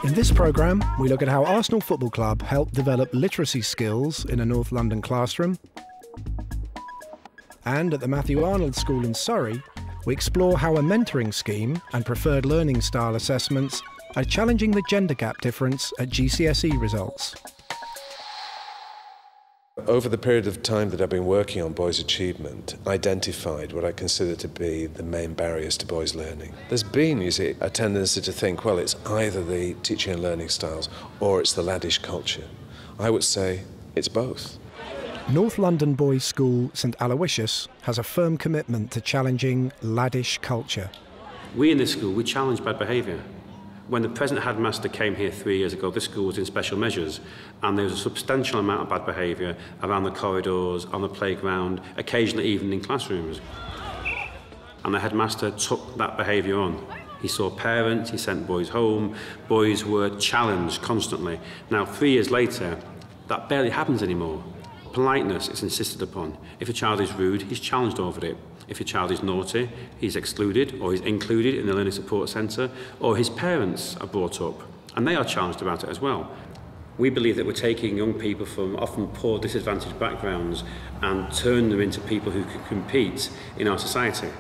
In this programme, we look at how Arsenal Football Club helped develop literacy skills in a North London classroom. And at the Matthew Arnold School in Surrey, we explore how a mentoring scheme and preferred learning style assessments are challenging the gender gap difference at GCSE results. Over the period of time that I've been working on boys' achievement, I identified what I consider to be the main barriers to boys' learning. There's been, you see, a tendency to think, well, it's either the teaching and learning styles or it's the laddish culture. I would say it's both. North London Boys' School St Aloysius has a firm commitment to challenging laddish culture. We in this school, we challenge bad behaviour. When the present headmaster came here 3 years ago, this school was in special measures, and there was a substantial amount of bad behaviour around the corridors, on the playground, occasionally even in classrooms. And the headmaster took that behaviour on. He saw parents, he sent boys home, boys were challenged constantly. Now, 3 years later, that barely happens anymore. Politeness is insisted upon. If a child is rude, he's challenged over it. If a child is naughty, he's excluded or he's included in the learning support centre, or his parents are brought up and they are challenged about it as well. We believe that we're taking young people from often poor, disadvantaged backgrounds and turn them into people who can compete in our society.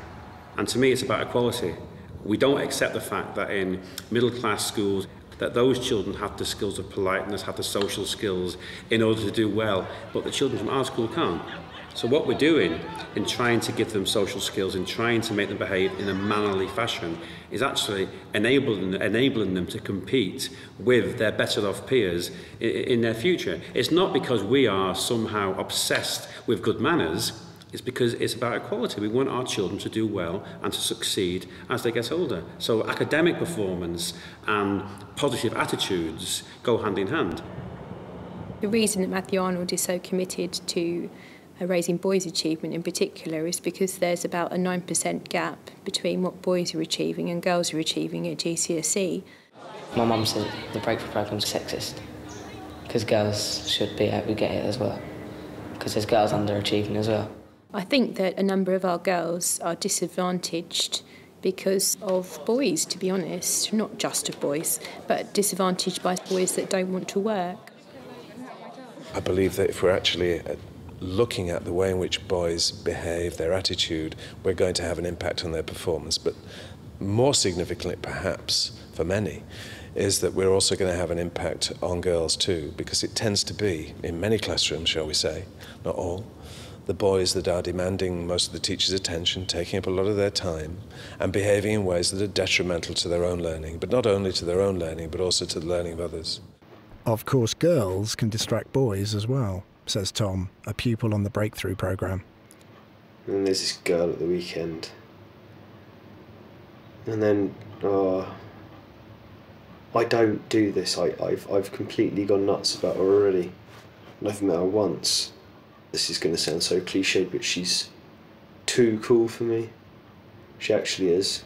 And to me, it's about equality. We don't accept the fact that in middle-class schools that those children have the skills of politeness, have the social skills in order to do well, but the children from our school can't. So what we're doing in trying to give them social skills and trying to make them behave in a mannerly fashion is actually enabling them to compete with their better off peers in their future. It's not because we are somehow obsessed with good manners, it's because it's about equality. We want our children to do well and to succeed as they get older. So academic performance and positive attitudes go hand in hand. The reason that Matthew Arnold is so committed to raising boys' achievement in particular is because there's about a 9% gap between what boys are achieving and girls are achieving at GCSE. My mum said the breakthrough programme's sexist because girls should be able to get it as well, because there's girls underachieving as well. I think that a number of our girls are disadvantaged because of boys, to be honest, not just of boys, but disadvantaged by boys that don't want to work. I believe that if we're actually looking at the way in which boys behave, their attitude, we're going to have an impact on their performance. But more significantly, perhaps, for many, is that we're also going to have an impact on girls too, because it tends to be, in many classrooms, shall we say, not all, the boys that are demanding most of the teachers' attention, taking up a lot of their time, and behaving in ways that are detrimental to their own learning, but not only to their own learning, but also to the learning of others. Of course, girls can distract boys as well, says Tom, a pupil on the Breakthrough programme. And there's this girl at the weekend. And then, I don't do this. I've completely gone nuts about her already. And I've met her once. This is going to sound so cliched, but she's too cool for me. She actually is.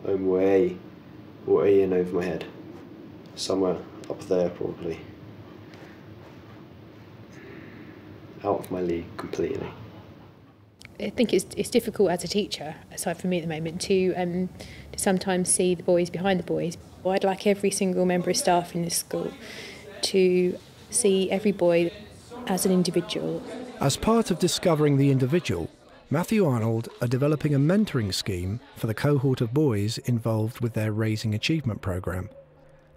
I'm way in over my head. Somewhere up there, probably. Out of my league completely. I think it's difficult as a teacher, aside from me at the moment, to sometimes see the boys behind the boys. I'd like every single member of staff in this school to see every boy as an individual. As part of discovering the individual, Matthew Arnold are developing a mentoring scheme for the cohort of boys involved with their Raising Achievement programme.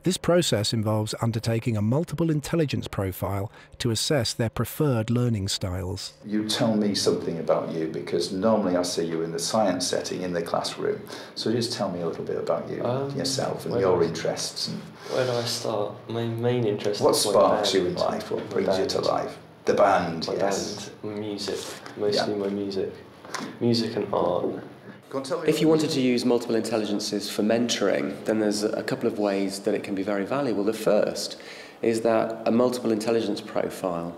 This process involves undertaking a multiple intelligence profile to assess their preferred learning styles. You tell me something about you, because normally I see you in the science setting in the classroom. So just tell me a little bit about you, yourself and your interests. And where do I start? My main interest what is sparks you in life? What brings you to life? The band, yes. Band, music, mostly my music and art. If you wanted to use multiple intelligences for mentoring, then there's a couple of ways that it can be very valuable. The first is that a multiple intelligence profile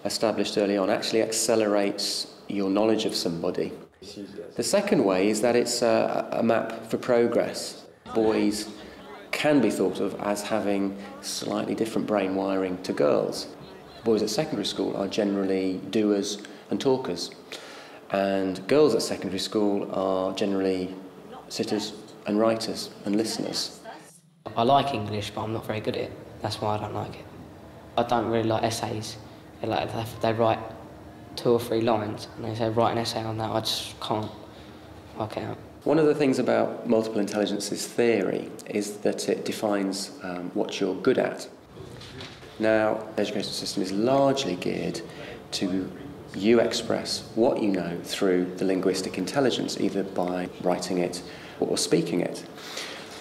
established early on actually accelerates your knowledge of somebody. The second way is that it's a map for progress. Boys can be thought of as having slightly different brain wiring to girls. Boys at secondary school are generally doers and talkers, and girls at secondary school are generally sitters and writers and listeners. I like English, but I'm not very good at it. That's why I don't like it. I don't really like essays. They write 2 or 3 lines and they say write an essay on that. I just can't work it out. One of the things about multiple intelligences theory is that it defines what you're good at. Now, the education system is largely geared to you express what you know through the linguistic intelligence, either by writing it or speaking it.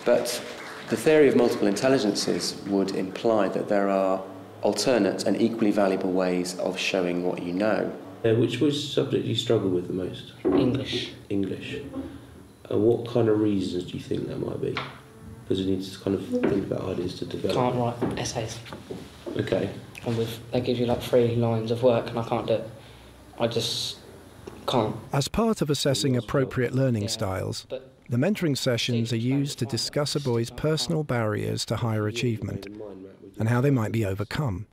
But the theory of multiple intelligences would imply that there are alternate and equally valuable ways of showing what you know. Which subject do you struggle with the most? English. English. And what kind of reasons do you think that might be? Because you need to kind of think about ideas to develop. Can't write essays. Okay. And they give you like 3 lines of work and I can't do it. I just can't. As part of assessing appropriate learning styles, the mentoring sessions are used to discuss a boy's personal barriers to higher achievement and how they might be overcome.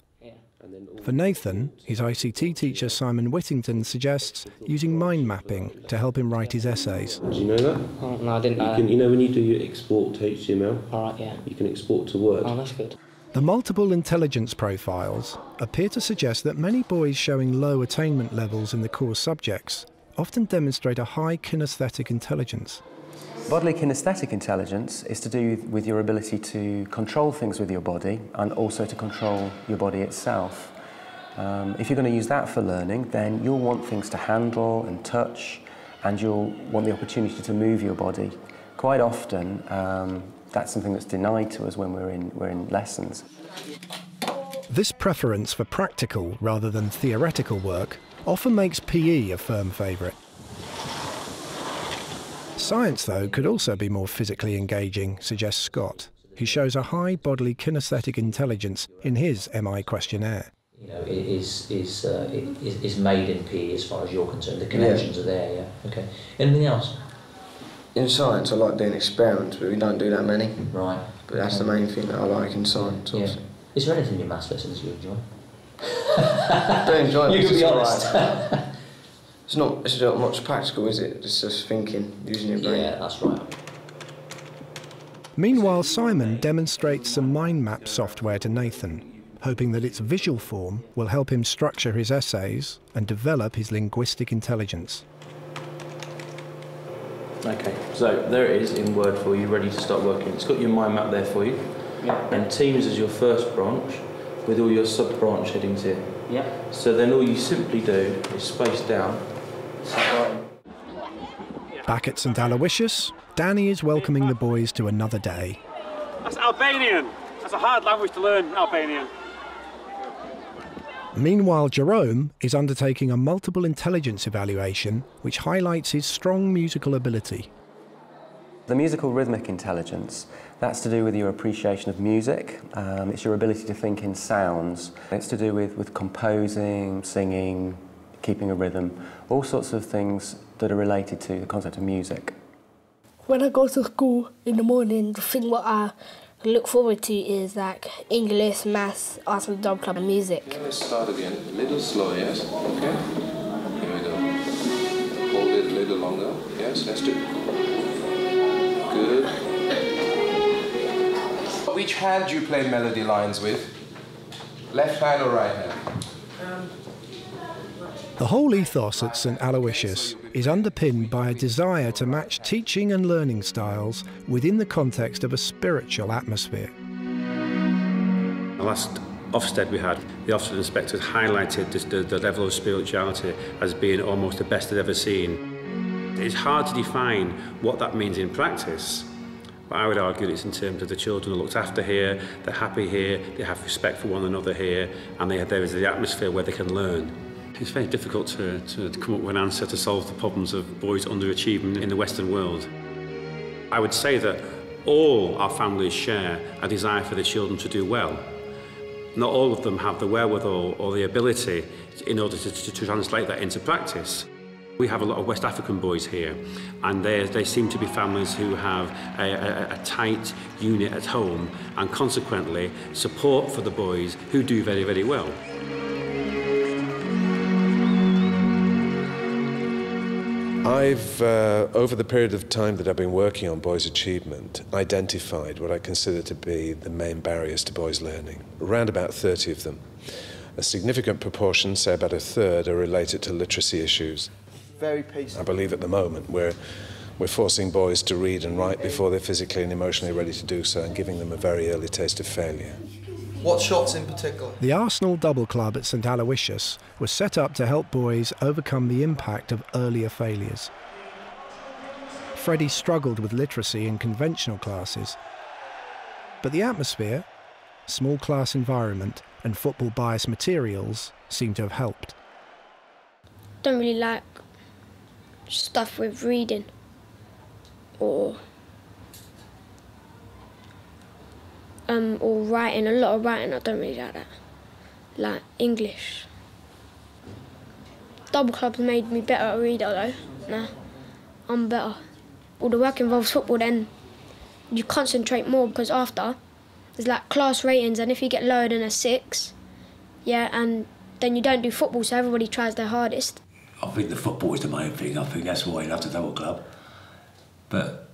For Nathan, his ICT teacher Simon Whittington suggests using mind mapping to help him write his essays. Do you know that? Oh, no, I didn't know that. You know when you do your export to HTML? All right, yeah. You can export to Word. Oh, that's good. The multiple intelligence profiles appear to suggest that many boys showing low attainment levels in the core subjects often demonstrate a high kinesthetic intelligence. Bodily kinesthetic intelligence is to do with your ability to control things with your body and also to control your body itself. If you're going to use that for learning, then you'll want things to handle and touch, and you'll want the opportunity to move your body. Quite often, that's something that's denied to us when we're in lessons. This preference for practical rather than theoretical work often makes PE a firm favourite. Science, though, could also be more physically engaging, suggests Scott, who shows a high bodily kinesthetic intelligence in his MI questionnaire. You know, it is made in PE as far as you're concerned. The connections are there, yeah. Okay. Anything else? In science, I like doing experiments, but we don't do that many. Right. But that's the main thing that I like in science. Yeah. Is there anything in your maths lessons you enjoy? I don't enjoy it. You can be honest. Right. It's not much practical, is it? It's just thinking, using your brain. Yeah, that's right. Meanwhile, Simon demonstrates some mind map software to Nathan, hoping that its visual form will help him structure his essays and develop his linguistic intelligence. Okay, so there it is in Word for you, ready to start working. It's got your mind map there for you. Yeah. And Teams is your first branch with all your sub-branch headings here. Yeah. So then all you simply do is space down. Back at St Aloysius, Danny is welcoming the boys to another day. That's Albanian. That's a hard language to learn, Albanian. Meanwhile, Jerome is undertaking a multiple intelligence evaluation which highlights his strong musical ability. The musical rhythmic intelligence, that's to do with your appreciation of music. It's your ability to think in sounds. It's to do with composing, singing, keeping a rhythm, all sorts of things that are related to the concept of music. When I go to school in the morning, the thing what I look forward to is like English, maths, arts and drum club and music. Let's start again. A little slow, yes? Okay. Here we go. Hold it a little longer. Yes, let's do it. Good. Which hand do you play melody lines with? Left hand or right hand? The whole ethos at St Aloysius is underpinned by a desire to match teaching and learning styles within the context of a spiritual atmosphere. The last Ofsted we had, the Ofsted inspectors highlighted the level of spirituality as being almost the best they'd ever seen. It's hard to define what that means in practice, but I would argue it's in terms of the children are looked after here, they're happy here, they have respect for one another here, and there is the atmosphere where they can learn. It's very difficult to come up with an answer to solve the problems of boys underachieving in the Western world. I would say that all our families share a desire for their children to do well. Not all of them have the wherewithal or the ability in order to translate that into practice. We have a lot of West African boys here, and they seem to be families who have a tight unit at home, and consequently support for the boys who do very, very well. I've, over the period of time that I've been working on boys' achievement, identified what I consider to be the main barriers to boys' learning, around about 30 of them. A significant proportion, say about a third, are related to literacy issues. Very patient. I believe at the moment we're forcing boys to read and write before they're physically and emotionally ready to do so, and giving them a very early taste of failure. What shots in particular? The Arsenal Double Club at St Aloysius was set up to help boys overcome the impact of earlier failures. Freddie struggled with literacy in conventional classes, but the atmosphere, small class environment and football bias materials seem to have helped. Don't really like stuff with reading or writing. A lot of writing, I don't really like that. Like English. Double clubs made me better at a reader though. Nah, I'm better. All the work involves football, then you concentrate more, because after there's like class ratings, and if you get lower than a 6, yeah, and then you don't do football, so everybody tries their hardest. I think the football is the main thing. I think that's why he loves the double club. But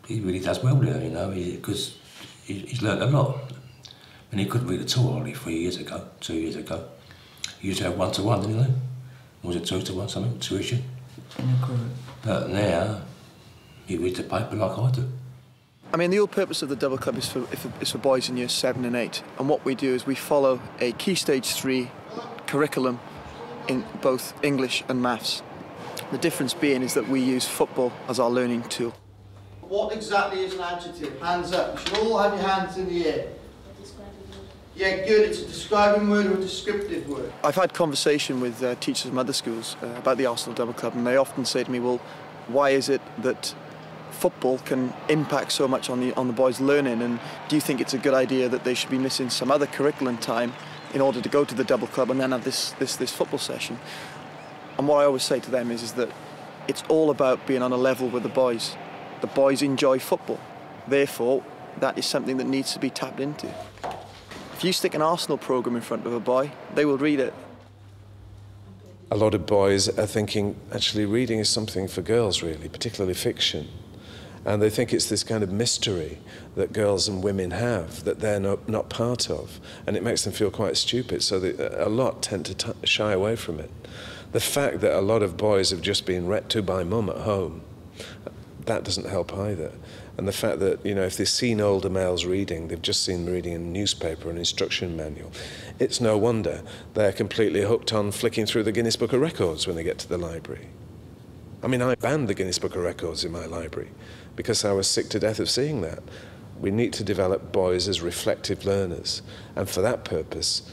he really does well there, you know, because he's learned a lot. And he couldn't read at all only 2 years ago. He used to have 1-to-1, didn't he? Or was it 2-to-1, something, tuition? But now, he reads the paper like I do. I mean, the whole purpose of the double club is for boys in years 7 and 8. And what we do is we follow a Key Stage 3 curriculum in both English and maths. The difference being is that we use football as our learning tool. What exactly is an adjective? Hands up. You should all have your hands in the air. Yeah, good. It's a describing word or a descriptive word. I've had conversation with teachers from other schools about the Arsenal Double Club, and they often say to me, well, why is it that football can impact so much on the boys' learning, and do you think it's a good idea that they should be missing some other curriculum time in order to go to the double club and then have this football session? And what I always say to them is that it's all about being on a level with the boys. The boys enjoy football, therefore that is something that needs to be tapped into. If you stick an Arsenal programme in front of a boy, they will read it. A lot of boys are thinking, actually, reading is something for girls, really, particularly fiction. And they think it's this kind of mystery that girls and women have that they're not part of. And it makes them feel quite stupid, so a lot tend to shy away from it. The fact that a lot of boys have just been read to by mum at home, that doesn't help either. And the fact that, you know, if they've seen older males reading, they've just seen them reading a newspaper, an instruction manual, it's no wonder they're completely hooked on flicking through the Guinness Book of Records when they get to the library. I mean, I banned the Guinness Book of Records in my library because I was sick to death of seeing that. We need to develop boys as reflective learners, and for that purpose,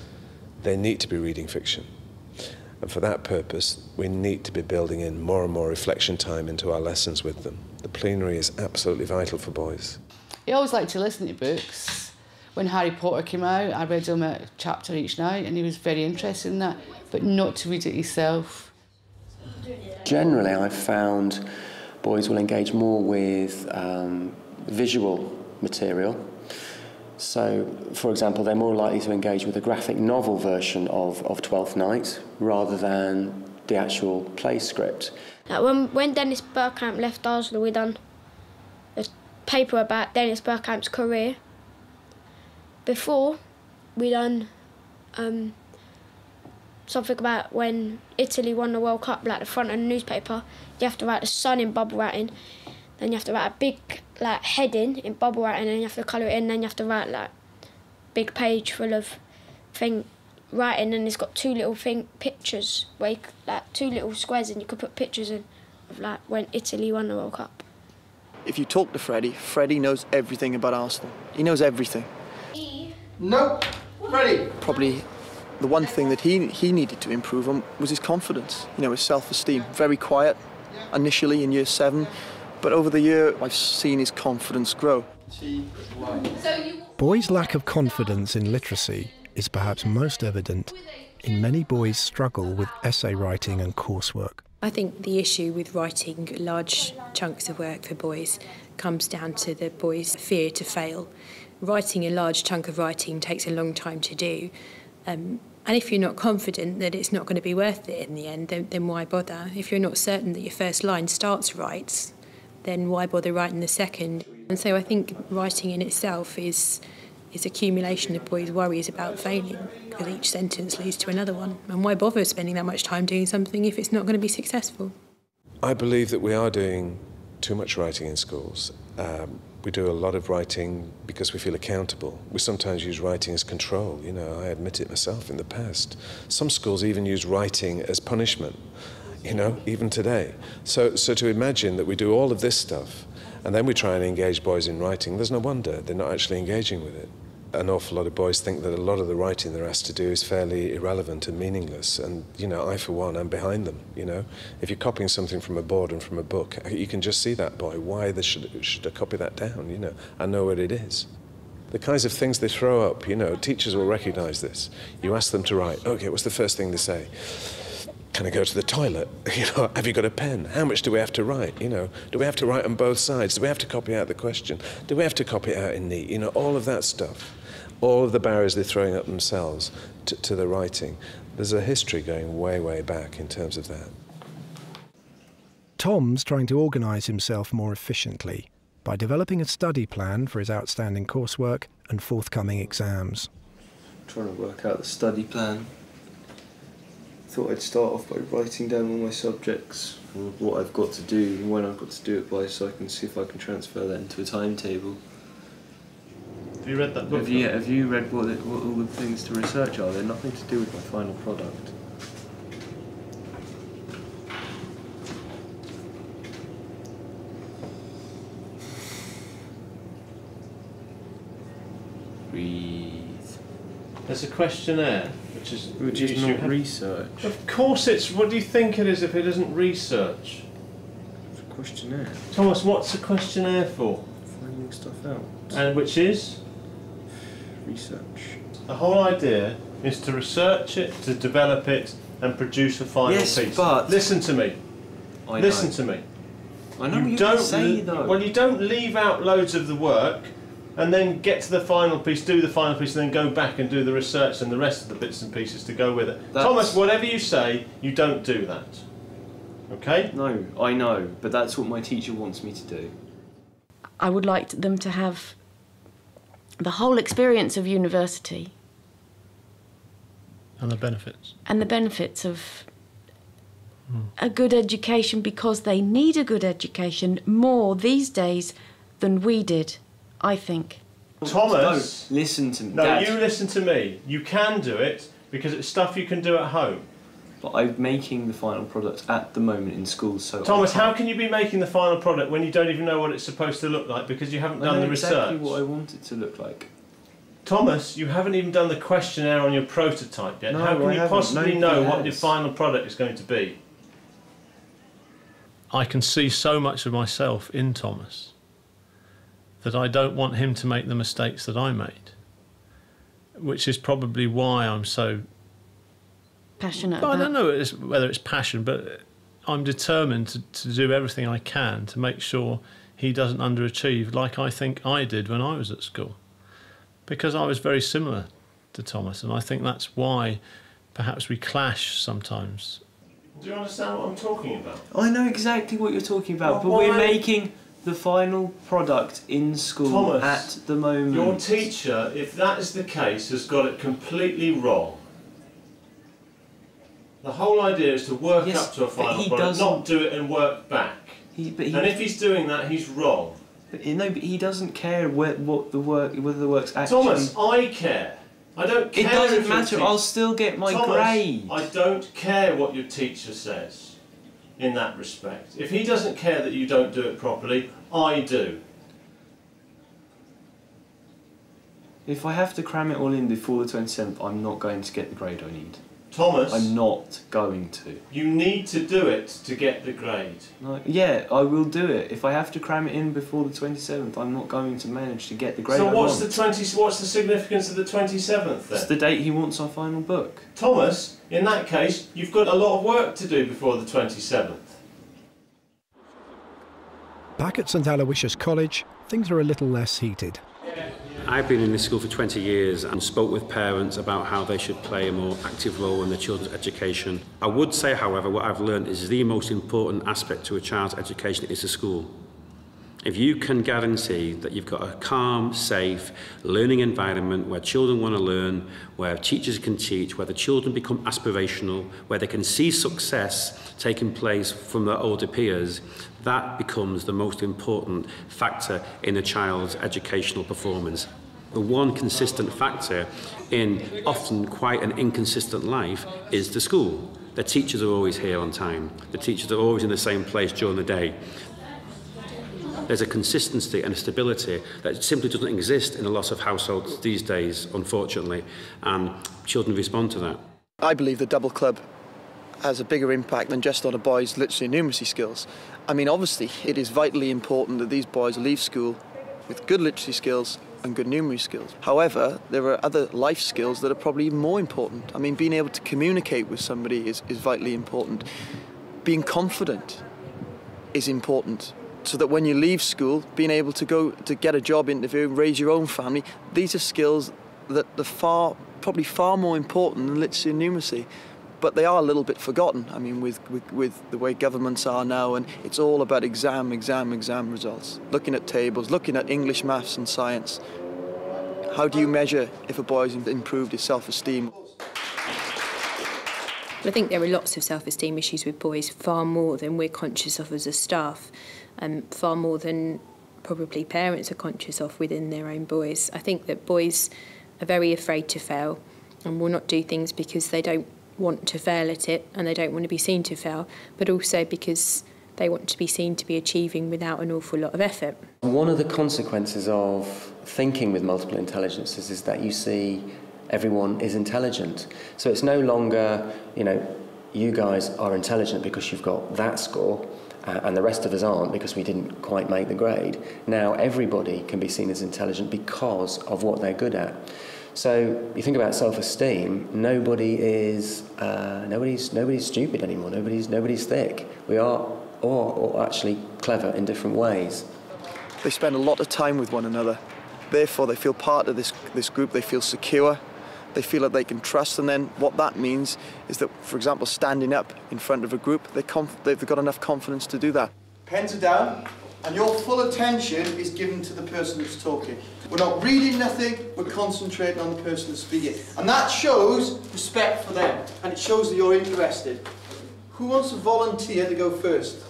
they need to be reading fiction. And for that purpose, we need to be building in more and more reflection time into our lessons with them. The plenary is absolutely vital for boys. He always liked to listen to books. When Harry Potter came out, I read him a chapter each night, and he was very interested in that, but not to read it himself. Generally, I've found boys will engage more with visual material. So, for example, they're more likely to engage with a graphic novel version of Twelfth Night rather than the actual play script. Like when Dennis Bergkamp left Arsenal, we done a paper about Dennis Bergkamp's career. Before, we done something about when Italy won the World Cup, like the front of the newspaper. You have to write the sun in bubble writing, then you have to write a big heading in bubble writing, and you have to colour it in, then you have to write like big page full of writing, and it's got two little pictures where two little squares, and you could put pictures in of like when Italy won the World Cup. If you talk to Freddie knows everything about Arsenal. He knows everything. Nope. Freddie. Probably the one thing that he needed to improve on was his confidence, you know, his self-esteem. Very quiet initially in year 7, but over the year I've seen his confidence grow. Boys' lack of confidence in literacy is perhaps most evident in many boys' struggle with essay writing and coursework. I think the issue with writing large chunks of work for boys comes down to the boys' fear to fail. Writing a large chunk of writing takes a long time to do. And if you're not confident that it's not going to be worth it in the end, then why bother? If you're not certain that your first line starts right, then why bother writing the second? And so I think writing in itself is accumulation of boys' worries about failing, because each sentence leads to another one. And why bother spending that much time doing something if it's not going to be successful? I believe that we are doing too much writing in schools. We do a lot of writing because we feel accountable. We sometimes use writing as control. You know, I admit it myself in the past. Some schools even use writing as punishment, you know, even today. So to imagine that we do all of this stuff and then we try and engage boys in writing, there's no wonder they're not actually engaging with it. An awful lot of boys think that a lot of the writing they're asked to do is fairly irrelevant and meaningless, and, you know, I, for one, am behind them, you know. If you're copying something from a board and from a book, you can just see that boy. Why should I copy that down, you know? I know what it is. The kinds of things they throw up, you know, teachers will recognise this. You ask them to write, OK, what's the first thing they say? Can I go to the toilet? You know, have you got a pen? How much do we have to write? You know, do we have to write on both sides? Do we have to copy out the question? Do we have to copy it out in neat? You know, all of that stuff. All of the barriers they're throwing up themselves to the writing. There's a history going way, way back in terms of that. Tom's trying to organise himself more efficiently by developing a study plan for his outstanding coursework and forthcoming exams. Trying to work out the study plan. Thought I'd start off by writing down all my subjects, and what I've got to do and when I've got to do it by, so I can see if I can transfer that into a timetable. Have you read that book? Have you read what all the things to research are? They're nothing to do with my final product. Breathe. There's a questionnaire, which is not research. Of course it's. What do you think it is if it isn't research? It's a questionnaire. Thomas, what's a questionnaire for? Finding stuff out. And which is? Research. The whole idea is to research it, to develop it, and produce a final piece. Yes, but... Listen to me. Listen to me. I know what you say, though. Well, you don't leave out loads of the work and then get to the final piece, do the final piece, and then go back and do the research and the rest of the bits and pieces to go with it. Thomas, whatever you say, you don't do that. Okay? No, I know, but that's what my teacher wants me to do. I would like them to have the whole experience of university. And the benefits. And the benefits of a good education, because they need a good education more these days than we did, I think. Thomas! No, listen to me. No, Dad. you listen to me. You can do it because it's stuff you can do at home. But I'm making the final product at the moment in school, so... Thomas, how can you be making the final product when you don't even know what it's supposed to look like because you haven't done the research? I know exactly what I want it to look like. Thomas, you haven't even done the questionnaire on your prototype yet. No, how can you possibly know what your has. final product is going to be? I can see so much of myself in Thomas that I don't want him to make the mistakes that I made, which is probably why I'm so... passionate Well, I about... don't know whether it's passion, but I'm determined to do everything I can to make sure he doesn't underachieve like I think I did when I was at school. Because I was very similar to Thomas, and I think that's why perhaps we clash sometimes. Do you understand what I'm talking about? I know exactly what you're talking about, but we're making the final product in school Thomas, at the moment. Your teacher, if that is the case, has got it completely wrong. The whole idea is to work up to a final product, not do it and work back. And if he's doing that, he's wrong. But he doesn't care whether the work's actually... Thomas, I care. I don't care. It doesn't matter. I'll still get my grade. I don't care what your teacher says in that respect. If he doesn't care that you don't do it properly, I do. If I have to cram it all in before the 27th, I'm not going to get the grade I need. Thomas, I'm not going to. You need to do it to get the grade. No, yeah, I will do it. If I have to cram it in before the 27th, I'm not going to manage to get the grade I want. So what's the significance of the 27th then? It's the date he wants our final book. Thomas, in that case, you've got a lot of work to do before the 27th. Back at St Aloysius College, things are a little less heated. I've been in this school for 20 years and spoke with parents about how they should play a more active role in their children's education. I would say, however, what I've learned is the most important aspect to a child's education is the school. If you can guarantee that you've got a calm, safe learning environment where children want to learn, where teachers can teach, where the children become aspirational, where they can see success taking place from their older peers, that becomes the most important factor in a child's educational performance. The one consistent factor in often quite an inconsistent life is the school. The teachers are always here on time. The teachers are always in the same place during the day. There's a consistency and a stability that simply doesn't exist in a lot of households these days, unfortunately, and children respond to that. I believe the double club has a bigger impact than just on a boy's literacy and numeracy skills. I mean, obviously, it is vitally important that these boys leave school with good literacy skills and good numeracy skills. However, there are other life skills that are probably even more important. I mean, being able to communicate with somebody is vitally important. Being confident is important, so that when you leave school, being able to go to get a job interview, raise your own family, these are skills that are probably far more important than literacy and numeracy. But they are a little bit forgotten. I mean, with the way governments are now, and it's all about exam results. Looking at tables, looking at English, maths and science. How do you measure if a boy's improved his self-esteem? I think there are lots of self-esteem issues with boys, far more than we're conscious of as a staff, and far more than probably parents are conscious of within their own boys. I think that boys are very afraid to fail and will not do things because they don't want to fail at it and they don't want to be seen to fail, but also because they want to be seen to be achieving without an awful lot of effort. One of the consequences of thinking with multiple intelligences is that you see everyone is intelligent. So it's no longer, you guys are intelligent because you've got that score and the rest of us aren't because we didn't quite make the grade. Now everybody can be seen as intelligent because of what they're good at. So you think about self-esteem, nobody's stupid anymore, nobody's thick. We are all actually clever in different ways. They spend a lot of time with one another. Therefore, they feel part of this group, they feel secure, they feel that they can trust, and then what that means is that, for example, standing up in front of a group, they've got enough confidence to do that. Pens are down, and your full attention is given to the person that's talking. We're not reading nothing, we're concentrating on the person that's speaking. And that shows respect for them, and it shows that you're interested. Who wants to volunteer to go first?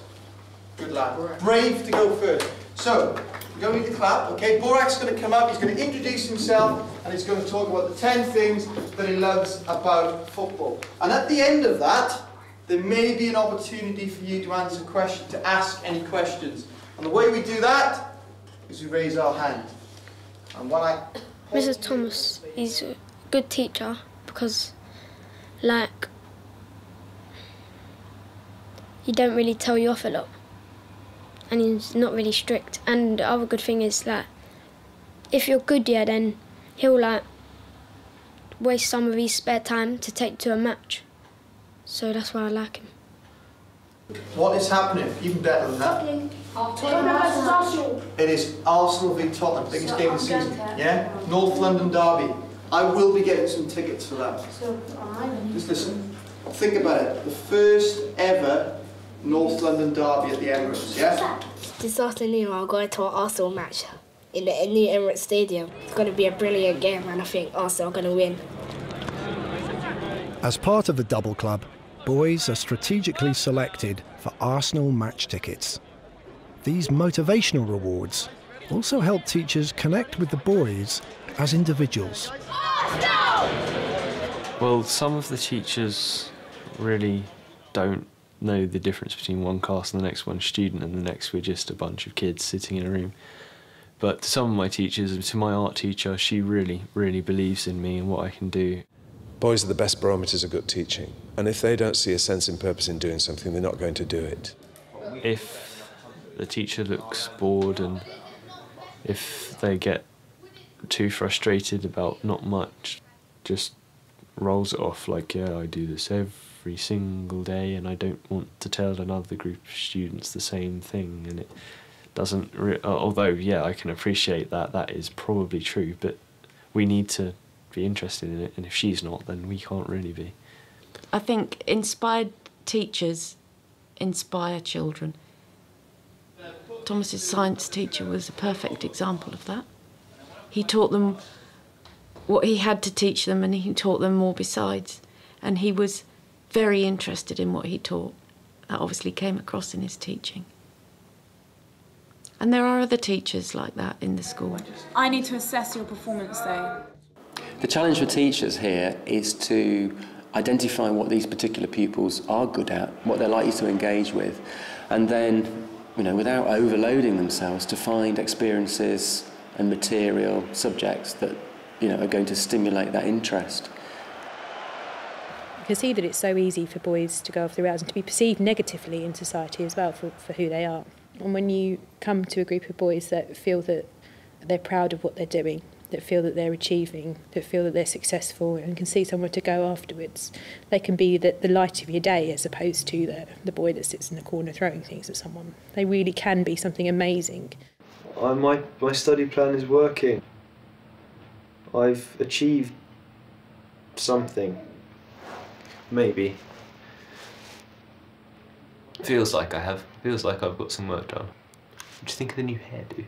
Good lad. Brave to go first. So, you don't need to clap, okay? Borak's going to come up, he's going to introduce himself, and he's going to talk about the 10 things that he loves about football. And at the end of that, there may be an opportunity for you to answer questions, to ask any questions. And the way we do that is we raise our hand. And when Mrs. Thomas is a good teacher because, he don't really tell you off a lot. And he's not really strict. And the other good thing is that if you're good, then he'll waste some of his spare time to take to a match. So that's why I like him. What is happening? Even better than that. Arsenal. It is Arsenal v Tottenham, biggest game of the season. Yeah? North London derby. I will be getting some tickets for that. Just listen. Think about it. The first ever North London derby at the Emirates, yeah? This afternoon I'm going to an Arsenal match in the new Emirates Stadium. It's going to be a brilliant game and I think Arsenal are going to win. As part of the double club, boys are strategically selected for Arsenal match tickets. These motivational rewards also help teachers connect with the boys as individuals. Well, some of the teachers really don't know the difference between one class and the next one student, and the next we're just a bunch of kids sitting in a room. But to some of my teachers, and to my art teacher, she really, really believes in me and what I can do. Boys are the best barometers of good teaching, and if they don't see a sense and purpose in doing something, they're not going to do it. If the teacher looks bored and if they get too frustrated about not much, just rolls it off like, yeah, I do this every single day and I don't want to tell another group of students the same thing, and it doesn't, although, yeah, I can appreciate that that is probably true, but we need to be interested in it, and if she's not, then we can't really be. I think inspired teachers inspire children. Thomas's science teacher was a perfect example of that. He taught them what he had to teach them, and he taught them more besides, and he was very interested in what he taught. That obviously came across in his teaching. And there are other teachers like that in the school. I need to assess your performance though. The challenge for teachers here is to identify what these particular pupils are good at, what they're likely to engage with, and then, you know, without overloading themselves, to find experiences and material, subjects that, you know, are going to stimulate that interest. You can see that it's so easy for boys to go off the rails and to be perceived negatively in society as well for who they are. And when you come to a group of boys that feel that they're proud of what they're doing, that feel that they're achieving, that feel that they're successful and can see somewhere to go afterwards, they can be the light of your day as opposed to the boy that sits in the corner throwing things at someone. They really can be something amazing. My study plan is working. I've achieved something. Maybe. Feels like I have. Feels like I've got some work done. What do you think of the new hairdo?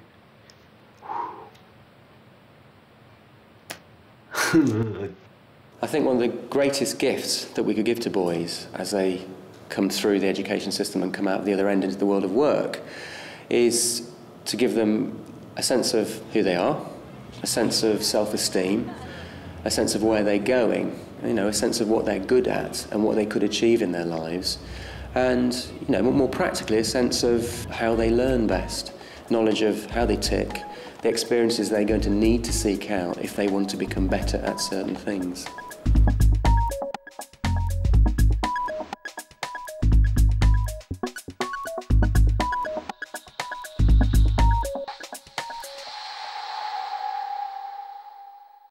I think one of the greatest gifts that we could give to boys as they come through the education system and come out the other end into the world of work is to give them a sense of who they are, a sense of self-esteem, a sense of where they're going, you know, a sense of what they're good at and what they could achieve in their lives, and, you know, more practically, a sense of how they learn best, knowledge of how they tick, the experiences they're going to need to seek out if they want to become better at certain things.